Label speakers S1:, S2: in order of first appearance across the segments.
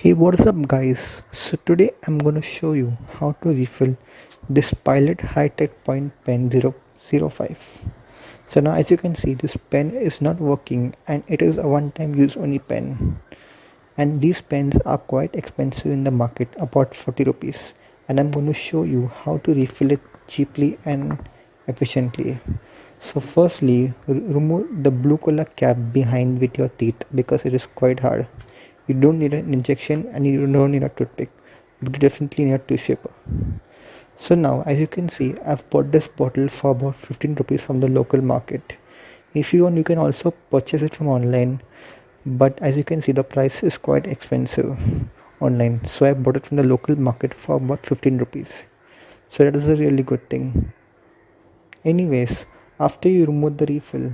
S1: Hey, what's up guys? So today I'm gonna show you how to refill this Pilot High-Tech Point Pen 005. So now as you can see, this pen is not working and it is a one-time use only pen. And these pens are quite expensive in the market, about 40 rupees. And I'm going to show you how to refill it cheaply and efficiently. So firstly, remove the blue color cap behind with your teeth because it is quite hard. You don't need an injection and you don't need a toothpick, but you definitely need a tissue paper. So now as you can see, I've bought this bottle for about 15 rupees from the local market. If you want, you can also purchase it from online, but as you can see, the price is quite expensive online. So I bought it from the local market for about 15 rupees. So that is a really good thing. Anyways, after you remove the refill,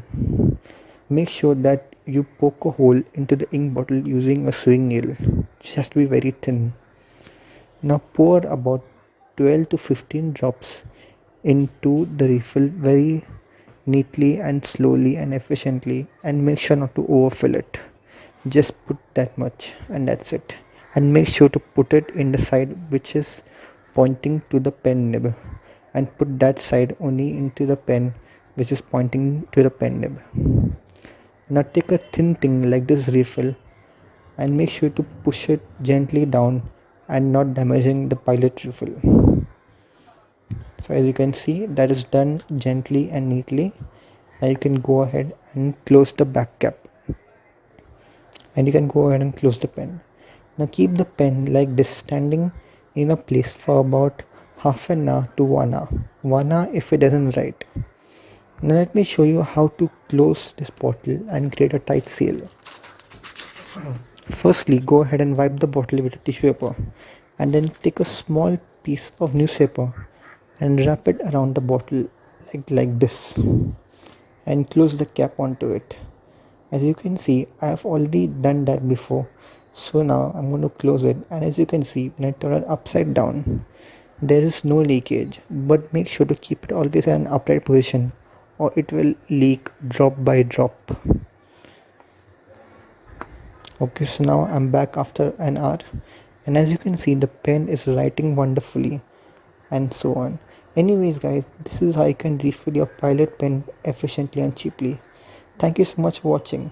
S1: make sure that you poke a hole into the ink bottle using a sewing needle. It has to be very thin. Now pour about 12 to 15 drops into the refill very neatly and slowly and efficiently, and make sure not to overfill it. Just put that much and that's it. And make sure to put it in the side which is pointing to the pen nib, and put that side only into the pen which is pointing to the pen nib. Now take a thin thing like this refill and make sure to push it gently down and not damaging the pilot refill. So as you can see, that is done gently and neatly. Now you can go ahead and close the back cap, and you can go ahead and close the pen. Now keep the pen like this standing in a place for about half an hour to 1 hour. 1 hour if it doesn't write. Now let me show you how to close this bottle and create a tight seal. Firstly, go ahead and wipe the bottle with a tissue paper, and then take a small piece of newspaper and wrap it around the bottle like this, and close the cap onto it. As you can see, I have already done that before. So now I'm going to close it, and as you can see, when I turn it upside down, there is no leakage, but make sure to keep it always in an upright position or it will leak drop by drop. Okay, so now I'm back after an hour, and as you can see, the pen is writing wonderfully and so on. Anyways guys, this is how you can refill your Pilot pen efficiently and cheaply. Thank you so much for watching.